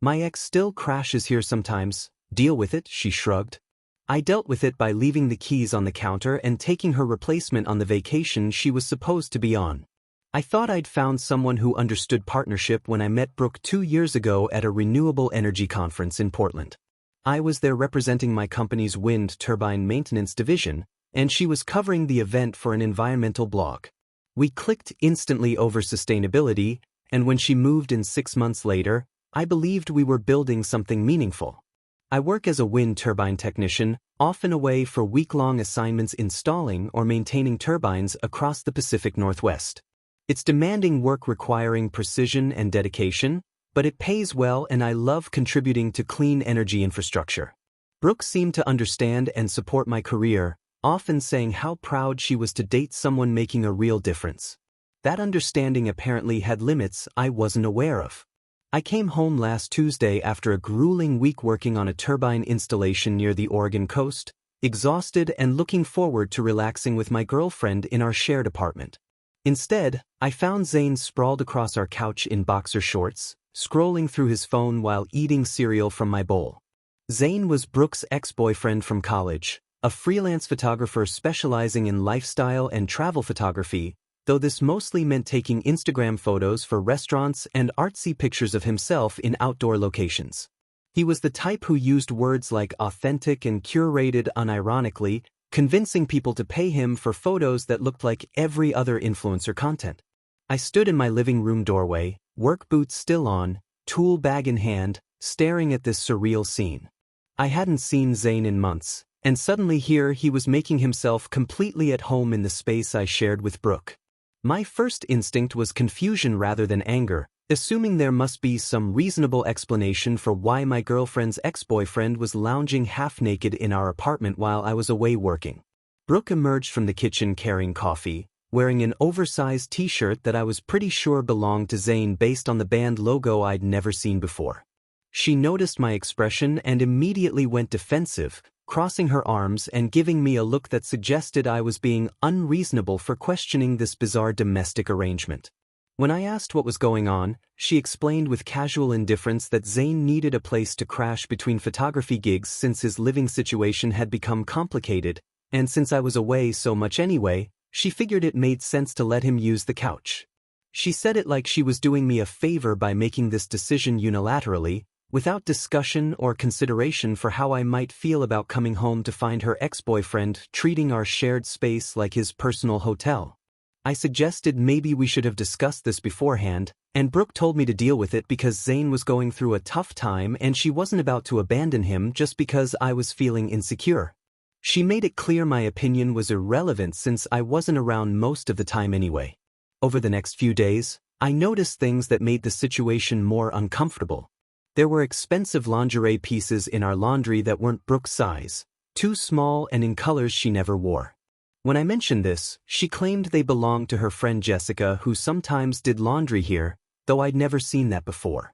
My ex still crashes here sometimes. Deal with it, she shrugged. I dealt with it by leaving the keys on the counter and taking her replacement on the vacation she was supposed to be on. I thought I'd found someone who understood partnership when I met Brooke 2 years ago at a renewable energy conference in Portland. I was there representing my company's wind turbine maintenance division, and she was covering the event for an environmental blog. We clicked instantly over sustainability, and when she moved in 6 months later, I believed we were building something meaningful. I work as a wind turbine technician, often away for week-long assignments installing or maintaining turbines across the Pacific Northwest. It's demanding work requiring precision and dedication, but it pays well and I love contributing to clean energy infrastructure. Brooke seemed to understand and support my career, often saying how proud she was to date someone making a real difference. That understanding apparently had limits I wasn't aware of. I came home last Tuesday after a grueling week working on a turbine installation near the Oregon coast, exhausted and looking forward to relaxing with my girlfriend in our shared apartment. Instead, I found Zane sprawled across our couch in boxer shorts, scrolling through his phone while eating cereal from my bowl. Zane was Brooke's ex-boyfriend from college, a freelance photographer specializing in lifestyle and travel photography, though this mostly meant taking Instagram photos for restaurants and artsy pictures of himself in outdoor locations. He was the type who used words like authentic and curated unironically, convincing people to pay him for photos that looked like every other influencer content. I stood in my living room doorway, work boots still on, tool bag in hand, staring at this surreal scene. I hadn't seen Zane in months, and suddenly here he was making himself completely at home in the space I shared with Brooke. My first instinct was confusion rather than anger, assuming there must be some reasonable explanation for why my girlfriend's ex-boyfriend was lounging half-naked in our apartment while I was away working. Brooke emerged from the kitchen carrying coffee, wearing an oversized t-shirt that I was pretty sure belonged to Zane based on the band logo I'd never seen before. She noticed my expression and immediately went defensive, crossing her arms and giving me a look that suggested I was being unreasonable for questioning this bizarre domestic arrangement. When I asked what was going on, she explained with casual indifference that Zane needed a place to crash between photography gigs since his living situation had become complicated, and since I was away so much anyway, she figured it made sense to let him use the couch. She said it like she was doing me a favor by making this decision unilaterally, without discussion or consideration for how I might feel about coming home to find her ex-boyfriend treating our shared space like his personal hotel. I suggested maybe we should have discussed this beforehand, and Brooke told me to deal with it because Zane was going through a tough time and she wasn't about to abandon him just because I was feeling insecure. She made it clear my opinion was irrelevant since I wasn't around most of the time anyway. Over the next few days, I noticed things that made the situation more uncomfortable. There were expensive lingerie pieces in our laundry that weren't Brooke's size, too small and in colors she never wore. When I mentioned this, she claimed they belonged to her friend Jessica, who sometimes did laundry here, though I'd never seen that before.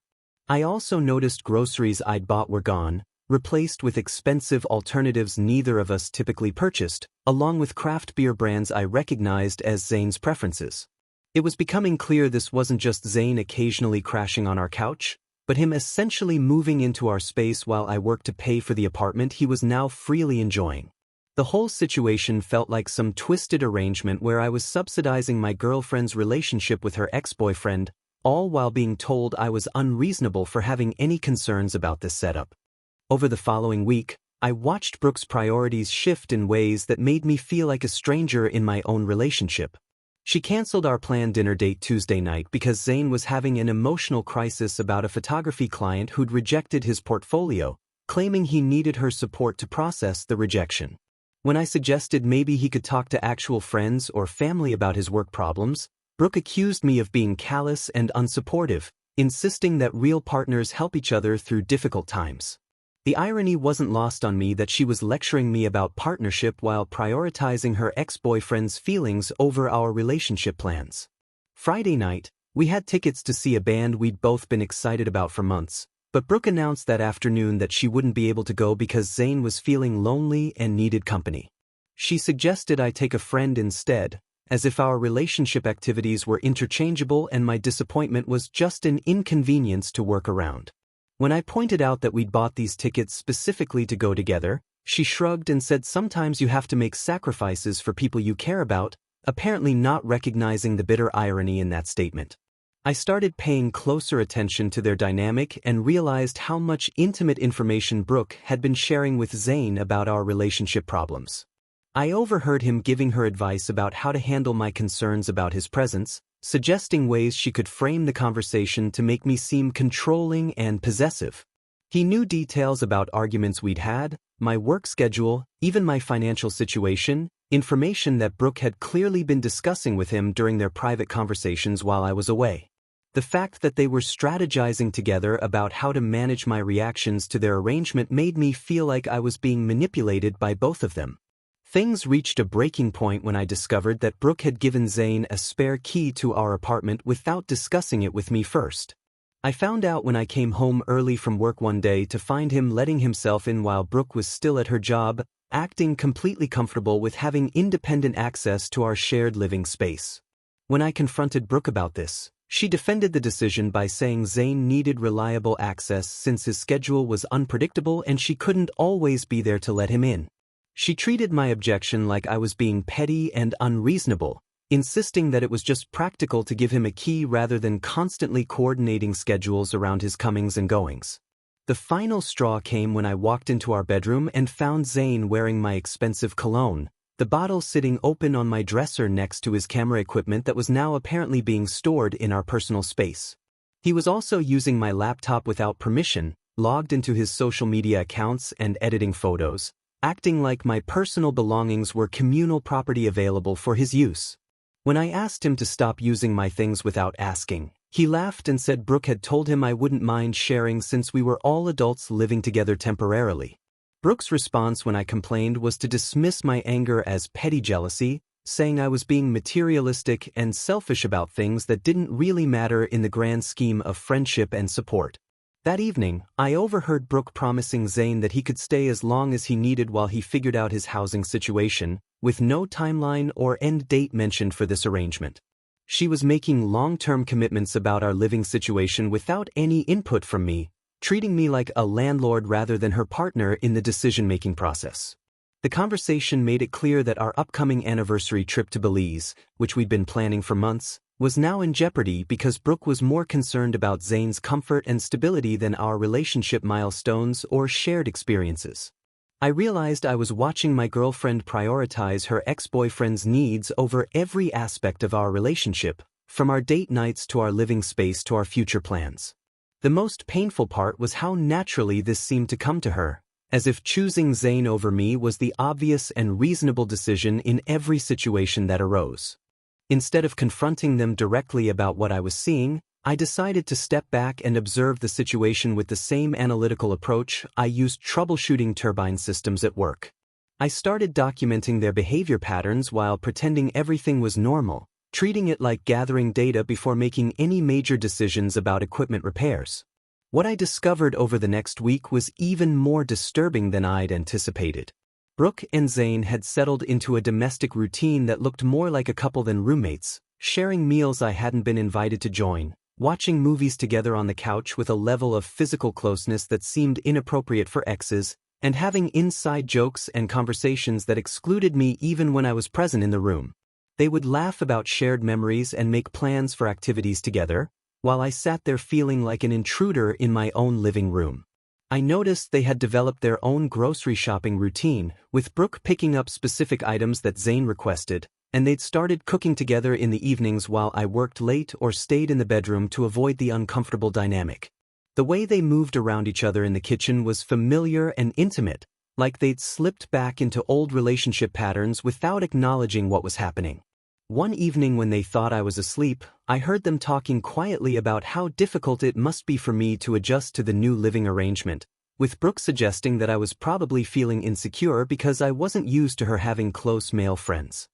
I also noticed groceries I'd bought were gone, replaced with expensive alternatives neither of us typically purchased, along with craft beer brands I recognized as Zane's preferences. It was becoming clear this wasn't just Zane occasionally crashing on our couch, but him essentially moving into our space while I worked to pay for the apartment he was now freely enjoying. The whole situation felt like some twisted arrangement where I was subsidizing my girlfriend's relationship with her ex-boyfriend, all while being told I was unreasonable for having any concerns about this setup. Over the following week, I watched Brooke's priorities shift in ways that made me feel like a stranger in my own relationship. She canceled our planned dinner date Tuesday night because Zane was having an emotional crisis about a photography client who'd rejected his portfolio, claiming he needed her support to process the rejection. When I suggested maybe he could talk to actual friends or family about his work problems, Brooke accused me of being callous and unsupportive, insisting that real partners help each other through difficult times. The irony wasn't lost on me that she was lecturing me about partnership while prioritizing her ex-boyfriend's feelings over our relationship plans. Friday night, we had tickets to see a band we'd both been excited about for months, but Brooke announced that afternoon that she wouldn't be able to go because Zane was feeling lonely and needed company. She suggested I take a friend instead, as if our relationship activities were interchangeable and my disappointment was just an inconvenience to work around. When I pointed out that we'd bought these tickets specifically to go together, she shrugged and said sometimes you have to make sacrifices for people you care about, apparently not recognizing the bitter irony in that statement. I started paying closer attention to their dynamic and realized how much intimate information Brooke had been sharing with Zane about our relationship problems. I overheard him giving her advice about how to handle my concerns about his presence, suggesting ways she could frame the conversation to make me seem controlling and possessive. He knew details about arguments we'd had, my work schedule, even my financial situation, information that Brooke had clearly been discussing with him during their private conversations while I was away. The fact that they were strategizing together about how to manage my reactions to their arrangement made me feel like I was being manipulated by both of them. Things reached a breaking point when I discovered that Brooke had given Zane a spare key to our apartment without discussing it with me first. I found out when I came home early from work one day to find him letting himself in while Brooke was still at her job, acting completely comfortable with having independent access to our shared living space. When I confronted Brooke about this, she defended the decision by saying Zane needed reliable access since his schedule was unpredictable and she couldn't always be there to let him in. She treated my objection like I was being petty and unreasonable, insisting that it was just practical to give him a key rather than constantly coordinating schedules around his comings and goings. The final straw came when I walked into our bedroom and found Zane wearing my expensive cologne, the bottle sitting open on my dresser next to his camera equipment that was now apparently being stored in our personal space. He was also using my laptop without permission, logged into his social media accounts and editing photos, acting like my personal belongings were communal property available for his use. When I asked him to stop using my things without asking, he laughed and said Brooke had told him I wouldn't mind sharing since we were all adults living together temporarily. Brooke's response when I complained was to dismiss my anger as petty jealousy, saying I was being materialistic and selfish about things that didn't really matter in the grand scheme of friendship and support. That evening, I overheard Brooke promising Zane that he could stay as long as he needed while he figured out his housing situation, with no timeline or end date mentioned for this arrangement. She was making long-term commitments about our living situation without any input from me, treating me like a landlord rather than her partner in the decision-making process. The conversation made it clear that our upcoming anniversary trip to Belize, which we'd been planning for months, was now in jeopardy because Brooke was more concerned about Zane's comfort and stability than our relationship milestones or shared experiences. I realized I was watching my girlfriend prioritize her ex-boyfriend's needs over every aspect of our relationship, from our date nights to our living space to our future plans. The most painful part was how naturally this seemed to come to her, as if choosing Zane over me was the obvious and reasonable decision in every situation that arose. Instead of confronting them directly about what I was seeing, I decided to step back and observe the situation with the same analytical approach I used troubleshooting turbine systems at work. I started documenting their behavior patterns while pretending everything was normal, treating it like gathering data before making any major decisions about equipment repairs. What I discovered over the next week was even more disturbing than I'd anticipated. Brooke and Zane had settled into a domestic routine that looked more like a couple than roommates, sharing meals I hadn't been invited to join, watching movies together on the couch with a level of physical closeness that seemed inappropriate for exes, and having inside jokes and conversations that excluded me even when I was present in the room. They would laugh about shared memories and make plans for activities together, while I sat there feeling like an intruder in my own living room. I noticed they had developed their own grocery shopping routine, with Brooke picking up specific items that Zane requested, and they'd started cooking together in the evenings while I worked late or stayed in the bedroom to avoid the uncomfortable dynamic. The way they moved around each other in the kitchen was familiar and intimate, like they'd slipped back into old relationship patterns without acknowledging what was happening. One evening when they thought I was asleep, I heard them talking quietly about how difficult it must be for me to adjust to the new living arrangement, with Brooke suggesting that I was probably feeling insecure because I wasn't used to her having close male friends.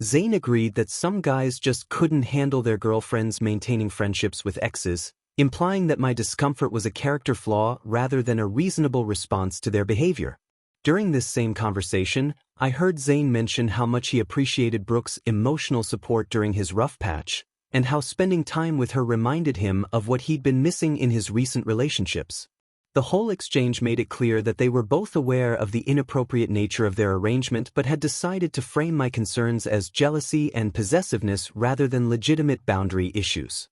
Zane agreed that some guys just couldn't handle their girlfriends maintaining friendships with exes, implying that my discomfort was a character flaw rather than a reasonable response to their behavior. During this same conversation, I heard Zane mention how much he appreciated Brooke's emotional support during his rough patch, and how spending time with her reminded him of what he'd been missing in his recent relationships. The whole exchange made it clear that they were both aware of the inappropriate nature of their arrangement but had decided to frame my concerns as jealousy and possessiveness rather than legitimate boundary issues.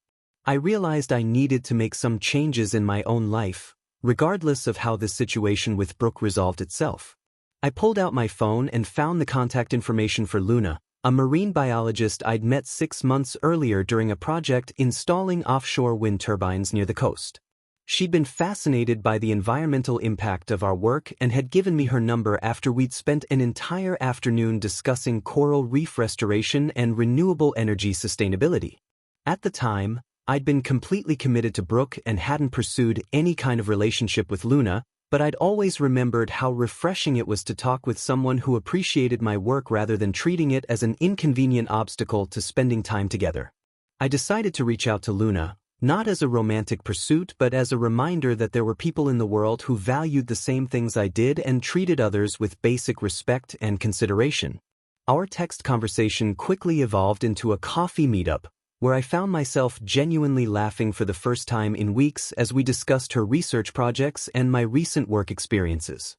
I realized I needed to make some changes in my own life, regardless of how this situation with Brooke resolved itself. I pulled out my phone and found the contact information for Luna, a marine biologist I'd met 6 months earlier during a project installing offshore wind turbines near the coast. She'd been fascinated by the environmental impact of our work and had given me her number after we'd spent an entire afternoon discussing coral reef restoration and renewable energy sustainability. At the time, I'd been completely committed to Brooke and hadn't pursued any kind of relationship with Luna, but I'd always remembered how refreshing it was to talk with someone who appreciated my work rather than treating it as an inconvenient obstacle to spending time together. I decided to reach out to Luna, not as a romantic pursuit but as a reminder that there were people in the world who valued the same things I did and treated others with basic respect and consideration. Our text conversation quickly evolved into a coffee meetup, where I found myself genuinely laughing for the first time in weeks as we discussed her research projects and my recent work experiences.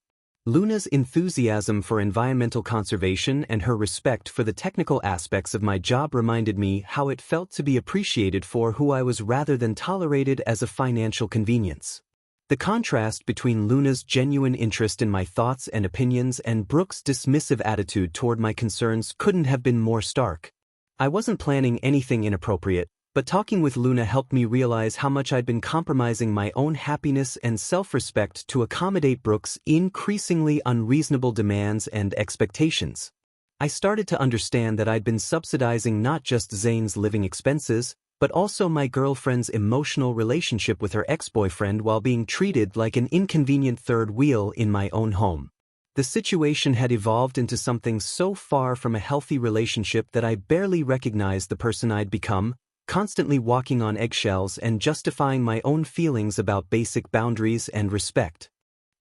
Luna's enthusiasm for environmental conservation and her respect for the technical aspects of my job reminded me how it felt to be appreciated for who I was rather than tolerated as a financial convenience. The contrast between Luna's genuine interest in my thoughts and opinions and Brooke's dismissive attitude toward my concerns couldn't have been more stark. I wasn't planning anything inappropriate, but talking with Luna helped me realize how much I'd been compromising my own happiness and self-respect to accommodate Brooke's increasingly unreasonable demands and expectations. I started to understand that I'd been subsidizing not just Zane's living expenses, but also my girlfriend's emotional relationship with her ex-boyfriend while being treated like an inconvenient third wheel in my own home. The situation had evolved into something so far from a healthy relationship that I barely recognized the person I'd become, constantly walking on eggshells and justifying my own feelings about basic boundaries and respect.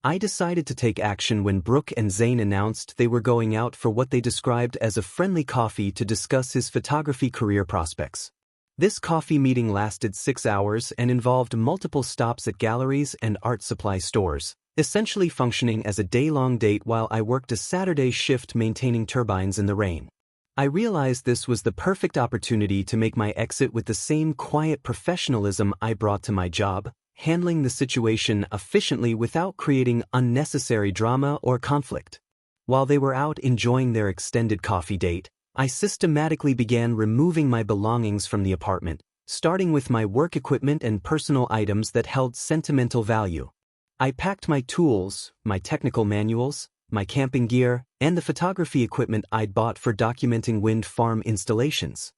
I decided to take action when Brooke and Zane announced they were going out for what they described as a friendly coffee to discuss his photography career prospects. This coffee meeting lasted 6 hours and involved multiple stops at galleries and art supply stores, essentially functioning as a day-long date while I worked a Saturday shift maintaining turbines in the rain. I realized this was the perfect opportunity to make my exit with the same quiet professionalism I brought to my job, handling the situation efficiently without creating unnecessary drama or conflict. While they were out enjoying their extended coffee date, I systematically began removing my belongings from the apartment, starting with my work equipment and personal items that held sentimental value. I packed my tools, my technical manuals, my camping gear, and the photography equipment I'd bought for documenting wind farm installations.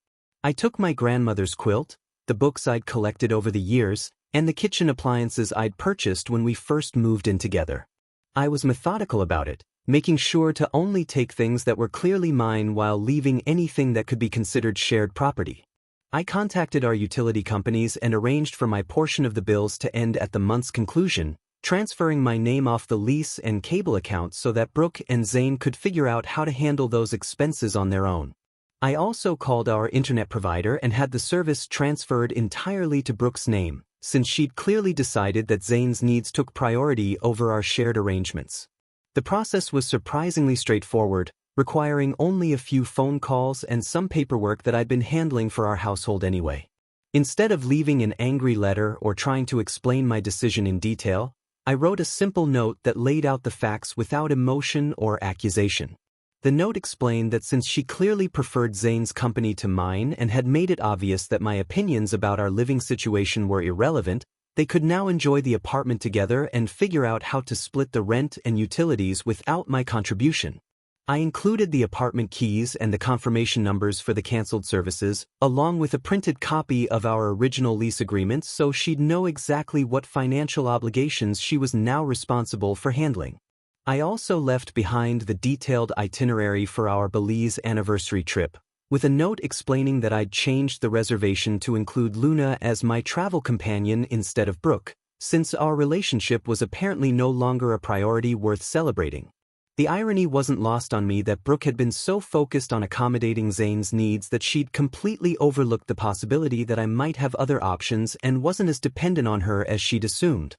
I took my grandmother's quilt, the books I'd collected over the years, and the kitchen appliances I'd purchased when we first moved in together. I was methodical about it, making sure to only take things that were clearly mine while leaving anything that could be considered shared property. I contacted our utility companies and arranged for my portion of the bills to end at the month's conclusion, transferring my name off the lease and cable accounts so that Brooke and Zane could figure out how to handle those expenses on their own. I also called our internet provider and had the service transferred entirely to Brooke's name, since she'd clearly decided that Zane's needs took priority over our shared arrangements. The process was surprisingly straightforward, requiring only a few phone calls and some paperwork that I'd been handling for our household anyway. Instead of leaving an angry letter or trying to explain my decision in detail, I wrote a simple note that laid out the facts without emotion or accusation. The note explained that since she clearly preferred Zane's company to mine and had made it obvious that my opinions about our living situation were irrelevant, they could now enjoy the apartment together and figure out how to split the rent and utilities without my contribution. I included the apartment keys and the confirmation numbers for the canceled services, along with a printed copy of our original lease agreement so she'd know exactly what financial obligations she was now responsible for handling. I also left behind the detailed itinerary for our Belize anniversary trip, with a note explaining that I'd changed the reservation to include Luna as my travel companion instead of Brooke, since our relationship was apparently no longer a priority worth celebrating. The irony wasn't lost on me that Brooke had been so focused on accommodating Zane's needs that she'd completely overlooked the possibility that I might have other options and wasn't as dependent on her as she'd assumed.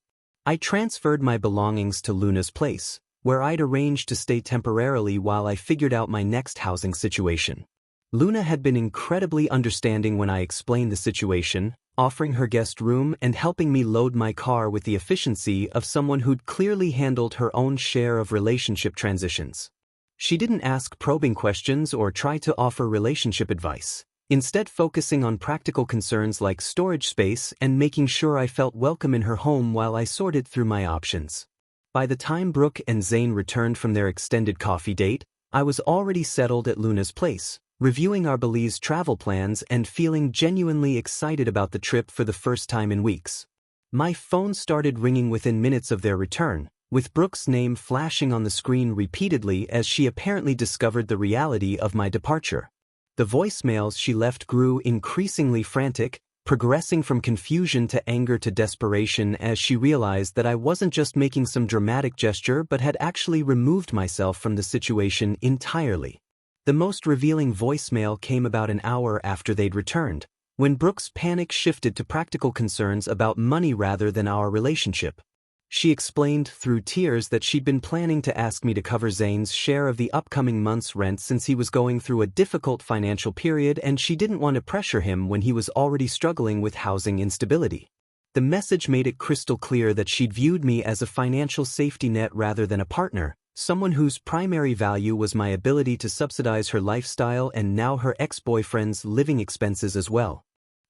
I transferred my belongings to Luna's place, where I'd arranged to stay temporarily while I figured out my next housing situation. Luna had been incredibly understanding when I explained the situation, offering her guest room and helping me load my car with the efficiency of someone who'd clearly handled her own share of relationship transitions. She didn't ask probing questions or try to offer relationship advice, instead focusing on practical concerns like storage space and making sure I felt welcome in her home while I sorted through my options. By the time Brooke and Zane returned from their extended coffee date, I was already settled at Luna's place, reviewing our Belize travel plans and feeling genuinely excited about the trip for the first time in weeks. My phone started ringing within minutes of their return, with Brooke's name flashing on the screen repeatedly as she apparently discovered the reality of my departure. The voicemails she left grew increasingly frantic, progressing from confusion to anger to desperation as she realized that I wasn't just making some dramatic gesture but had actually removed myself from the situation entirely. The most revealing voicemail came about an hour after they'd returned, when Brooke's panic shifted to practical concerns about money rather than our relationship. She explained through tears that she'd been planning to ask me to cover Zane's share of the upcoming month's rent since he was going through a difficult financial period and she didn't want to pressure him when he was already struggling with housing instability. The message made it crystal clear that she'd viewed me as a financial safety net rather than a partner, someone whose primary value was my ability to subsidize her lifestyle and now her ex-boyfriend's living expenses as well.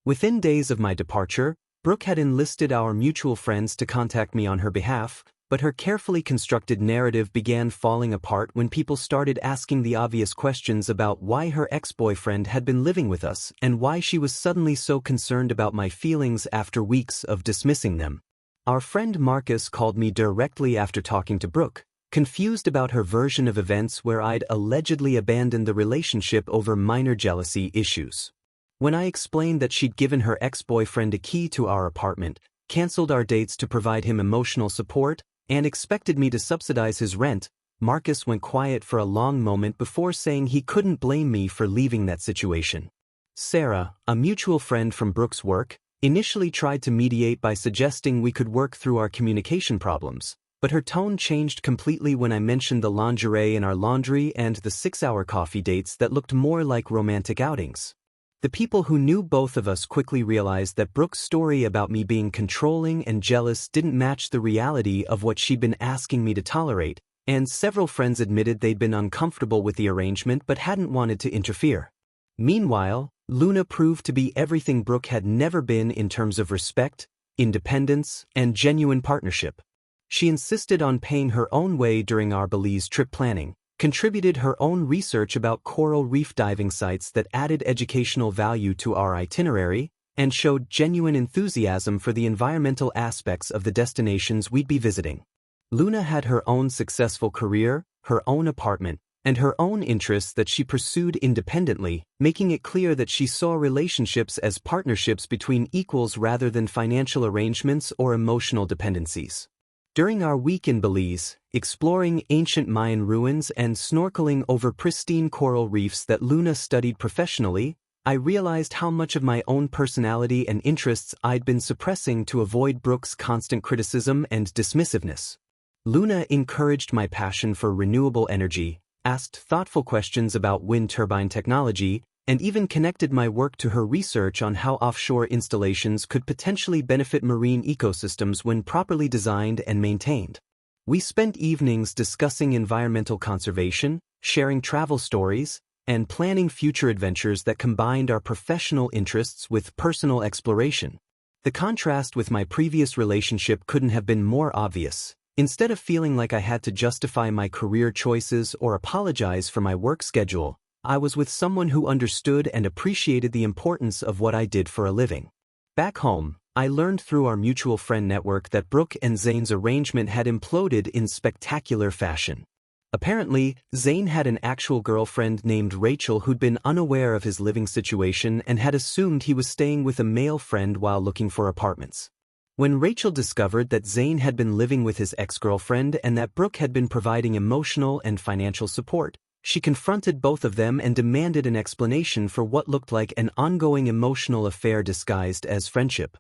Within days of my departure, Brooke had enlisted our mutual friends to contact me on her behalf, but her carefully constructed narrative began falling apart when people started asking the obvious questions about why her ex-boyfriend had been living with us and why she was suddenly so concerned about my feelings after weeks of dismissing them. Our friend Marcus called me directly after talking to Brooke, confused about her version of events where I'd allegedly abandoned the relationship over minor jealousy issues. When I explained that she'd given her ex-boyfriend a key to our apartment, canceled our dates to provide him emotional support, and expected me to subsidize his rent, Marcus went quiet for a long moment before saying he couldn't blame me for leaving that situation. Sarah, a mutual friend from Brooke's work, initially tried to mediate by suggesting we could work through our communication problems, but her tone changed completely when I mentioned the lingerie in our laundry and the 6-hour coffee dates that looked more like romantic outings. The people who knew both of us quickly realized that Brooke's story about me being controlling and jealous didn't match the reality of what she'd been asking me to tolerate, and several friends admitted they'd been uncomfortable with the arrangement but hadn't wanted to interfere. Meanwhile, Luna proved to be everything Brooke had never been in terms of respect, independence, and genuine partnership. She insisted on paying her own way during our Belize trip planning, contributed her own research about coral reef diving sites that added educational value to our itinerary, and showed genuine enthusiasm for the environmental aspects of the destinations we'd be visiting. Luna had her own successful career, her own apartment, and her own interests that she pursued independently, making it clear that she saw relationships as partnerships between equals rather than financial arrangements or emotional dependencies. During our week in Belize, exploring ancient Mayan ruins and snorkeling over pristine coral reefs that Luna studied professionally, I realized how much of my own personality and interests I'd been suppressing to avoid Brooke's constant criticism and dismissiveness. Luna encouraged my passion for renewable energy, asked thoughtful questions about wind turbine technology, and even connected my work to her research on how offshore installations could potentially benefit marine ecosystems when properly designed and maintained. We spent evenings discussing environmental conservation, sharing travel stories, and planning future adventures that combined our professional interests with personal exploration. The contrast with my previous relationship couldn't have been more obvious. Instead of feeling like I had to justify my career choices or apologize for my work schedule, I was with someone who understood and appreciated the importance of what I did for a living. Back home, I learned through our mutual friend network that Brooke and Zane's arrangement had imploded in spectacular fashion. Apparently, Zane had an actual girlfriend named Rachel who'd been unaware of his living situation and had assumed he was staying with a male friend while looking for apartments. When Rachel discovered that Zane had been living with his ex-girlfriend and that Brooke had been providing emotional and financial support, she confronted both of them and demanded an explanation for what looked like an ongoing emotional affair disguised as friendship.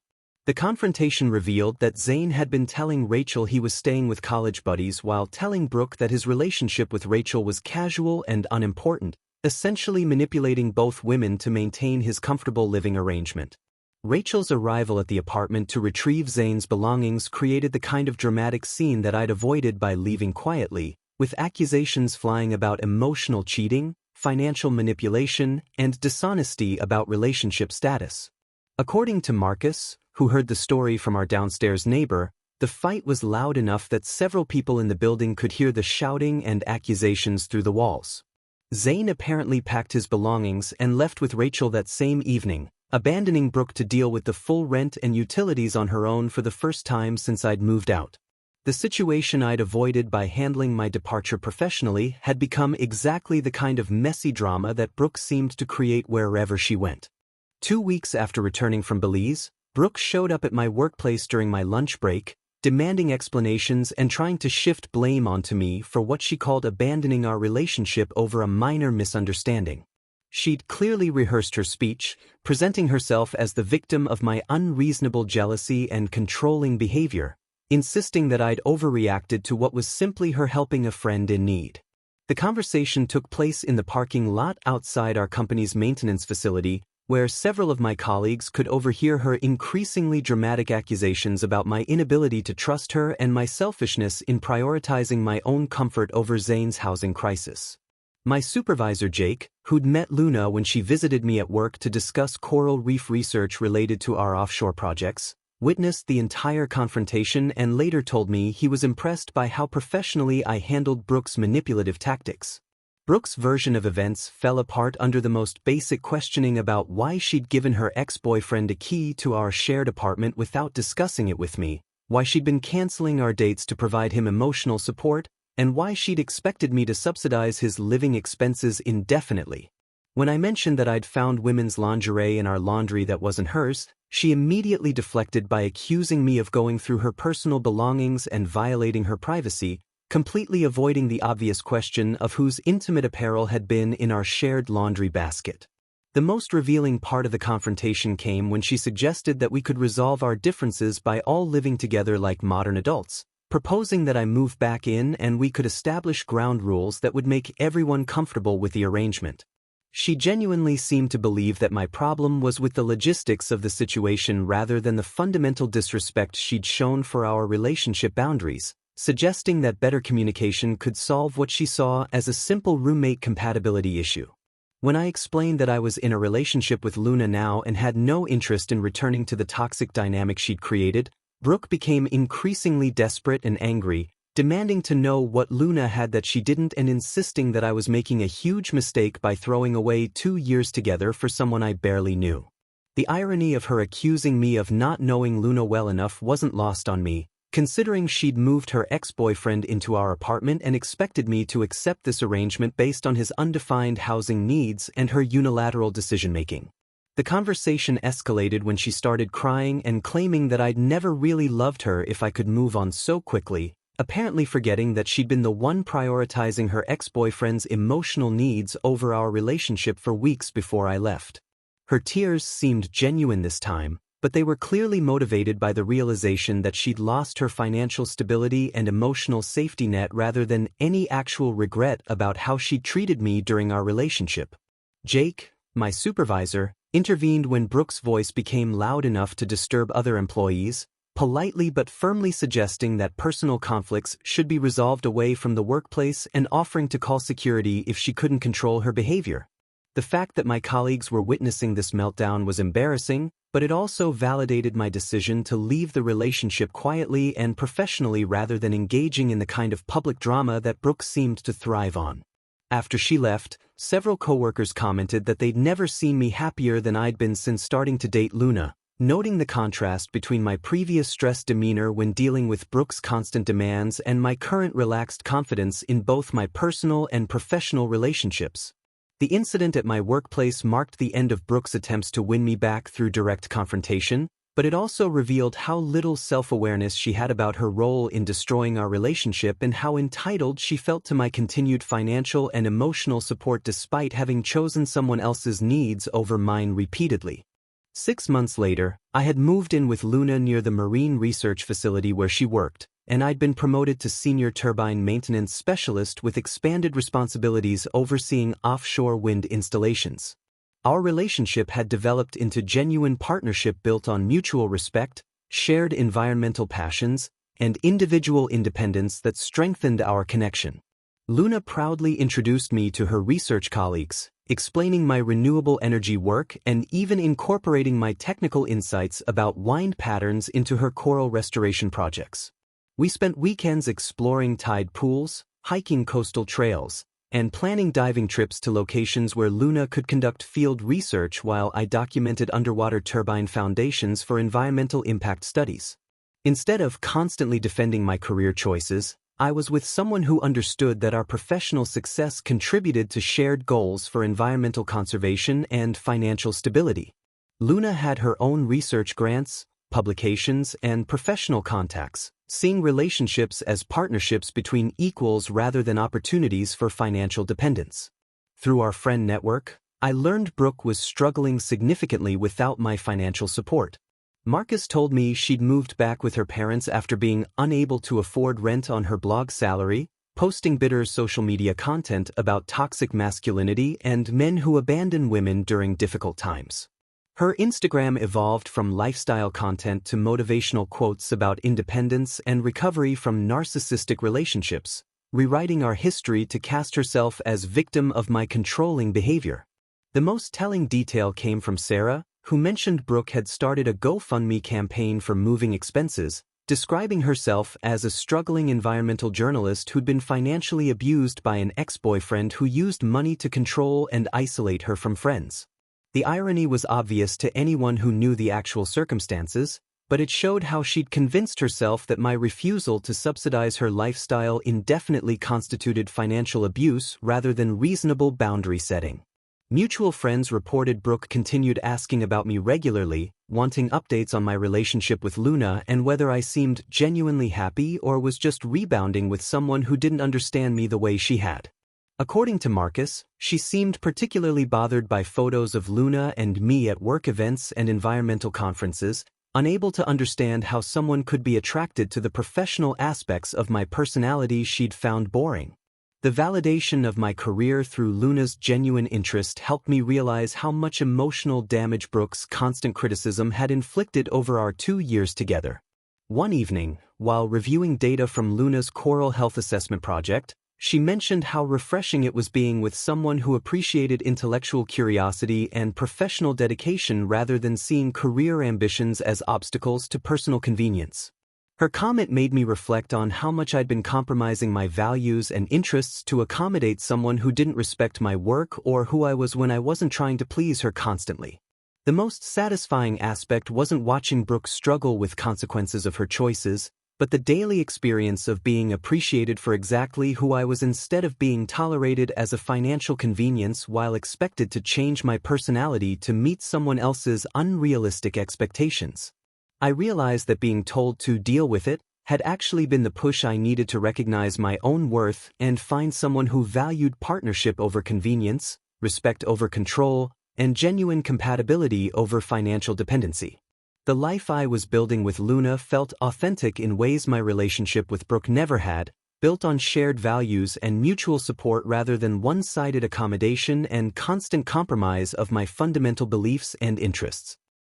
The confrontation revealed that Zane had been telling Rachel he was staying with college buddies while telling Brooke that his relationship with Rachel was casual and unimportant, essentially manipulating both women to maintain his comfortable living arrangement. Rachel's arrival at the apartment to retrieve Zane's belongings created the kind of dramatic scene that I'd avoided by leaving quietly, with accusations flying about emotional cheating, financial manipulation, and dishonesty about relationship status. According to Marcus, who heard the story from our downstairs neighbor, the fight was loud enough that several people in the building could hear the shouting and accusations through the walls. Zane apparently packed his belongings and left with Rachel that same evening, abandoning Brooke to deal with the full rent and utilities on her own for the first time since I'd moved out. The situation I'd avoided by handling my departure professionally had become exactly the kind of messy drama that Brooke seemed to create wherever she went. 2 weeks after returning from Belize, Brooke showed up at my workplace during my lunch break, demanding explanations and trying to shift blame onto me for what she called abandoning our relationship over a minor misunderstanding. She'd clearly rehearsed her speech, presenting herself as the victim of my unreasonable jealousy and controlling behavior, insisting that I'd overreacted to what was simply her helping a friend in need. The conversation took place in the parking lot outside our company's maintenance facility, where several of my colleagues could overhear her increasingly dramatic accusations about my inability to trust her and my selfishness in prioritizing my own comfort over Zane's housing crisis. My supervisor Jake, who'd met Luna when she visited me at work to discuss coral reef research related to our offshore projects, witnessed the entire confrontation and later told me he was impressed by how professionally I handled Brooke's manipulative tactics. Brooke's version of events fell apart under the most basic questioning about why she'd given her ex-boyfriend a key to our shared apartment without discussing it with me, why she'd been canceling our dates to provide him emotional support, and why she'd expected me to subsidize his living expenses indefinitely. When I mentioned that I'd found women's lingerie in our laundry that wasn't hers, she immediately deflected by accusing me of going through her personal belongings and violating her privacy, completely avoiding the obvious question of whose intimate apparel had been in our shared laundry basket. The most revealing part of the confrontation came when she suggested that we could resolve our differences by all living together like modern adults, proposing that I move back in and we could establish ground rules that would make everyone comfortable with the arrangement. She genuinely seemed to believe that my problem was with the logistics of the situation rather than the fundamental disrespect she'd shown for our relationship boundaries, suggesting that better communication could solve what she saw as a simple roommate compatibility issue. When I explained that I was in a relationship with Luna now and had no interest in returning to the toxic dynamic she'd created, Brooke became increasingly desperate and angry, demanding to know what Luna had that she didn't and insisting that I was making a huge mistake by throwing away 2 years together for someone I barely knew. The irony of her accusing me of not knowing Luna well enough wasn't lost on me, considering she'd moved her ex-boyfriend into our apartment and expected me to accept this arrangement based on his undefined housing needs and her unilateral decision-making. The conversation escalated when she started crying and claiming that I'd never really loved her if I could move on so quickly, apparently forgetting that she'd been the one prioritizing her ex-boyfriend's emotional needs over our relationship for weeks before I left. Her tears seemed genuine this time, but they were clearly motivated by the realization that she'd lost her financial stability and emotional safety net rather than any actual regret about how she treated me during our relationship. Jake, my supervisor, intervened when Brooke's voice became loud enough to disturb other employees, politely but firmly suggesting that personal conflicts should be resolved away from the workplace and offering to call security if she couldn't control her behavior. The fact that my colleagues were witnessing this meltdown was embarrassing, but it also validated my decision to leave the relationship quietly and professionally rather than engaging in the kind of public drama that Brooke seemed to thrive on. After she left, several coworkers commented that they'd never seen me happier than I'd been since starting to date Luna, noting the contrast between my previous stressed demeanor when dealing with Brooke's constant demands and my current relaxed confidence in both my personal and professional relationships. The incident at my workplace marked the end of Brooke's attempts to win me back through direct confrontation, but it also revealed how little self-awareness she had about her role in destroying our relationship and how entitled she felt to my continued financial and emotional support despite having chosen someone else's needs over mine repeatedly. 6 months later, I had moved in with Luna near the marine research facility where she worked, and I'd been promoted to senior turbine maintenance specialist with expanded responsibilities overseeing offshore wind installations. Our relationship had developed into genuine partnership built on mutual respect, shared environmental passions, and individual independence that strengthened our connection. Luna proudly introduced me to her research colleagues, explaining my renewable energy work and even incorporating my technical insights about wind patterns into her coral restoration projects. We spent weekends exploring tide pools, hiking coastal trails, and planning diving trips to locations where Luna could conduct field research while I documented underwater turbine foundations for environmental impact studies. Instead of constantly defending my career choices, I was with someone who understood that our professional success contributed to shared goals for environmental conservation and financial stability. Luna had her own research grants, publications, and professional contacts, seeing relationships as partnerships between equals rather than opportunities for financial dependence. Through our friend network, I learned Brooke was struggling significantly without my financial support. Marcus told me she'd moved back with her parents after being unable to afford rent on her blog salary, posting bitter social media content about toxic masculinity and men who abandon women during difficult times. Her Instagram evolved from lifestyle content to motivational quotes about independence and recovery from narcissistic relationships, rewriting our history to cast herself as victim of my controlling behavior. The most telling detail came from Sarah, who mentioned Brooke had started a GoFundMe campaign for moving expenses, describing herself as a struggling environmental journalist who'd been financially abused by an ex-boyfriend who used money to control and isolate her from friends. The irony was obvious to anyone who knew the actual circumstances, but it showed how she'd convinced herself that my refusal to subsidize her lifestyle indefinitely constituted financial abuse rather than reasonable boundary setting. Mutual friends reported Brooke continued asking about me regularly, wanting updates on my relationship with Luna and whether I seemed genuinely happy or was just rebounding with someone who didn't understand me the way she had. According to Marcus, she seemed particularly bothered by photos of Luna and me at work events and environmental conferences, unable to understand how someone could be attracted to the professional aspects of my personality she'd found boring. The validation of my career through Luna's genuine interest helped me realize how much emotional damage Brooke's constant criticism had inflicted over our 2 years together. One evening, while reviewing data from Luna's coral health assessment project, she mentioned how refreshing it was being with someone who appreciated intellectual curiosity and professional dedication rather than seeing career ambitions as obstacles to personal convenience. Her comment made me reflect on how much I'd been compromising my values and interests to accommodate someone who didn't respect my work or who I was when I wasn't trying to please her constantly. The most satisfying aspect wasn't watching Brooke struggle with consequences of her choices, but the daily experience of being appreciated for exactly who I was instead of being tolerated as a financial convenience while expected to change my personality to meet someone else's unrealistic expectations. I realized that being told to deal with it had actually been the push I needed to recognize my own worth and find someone who valued partnership over convenience, respect over control, and genuine compatibility over financial dependency. The life I was building with Luna felt authentic in ways my relationship with Brooke never had, built on shared values and mutual support rather than one-sided accommodation and constant compromise of my fundamental beliefs and interests.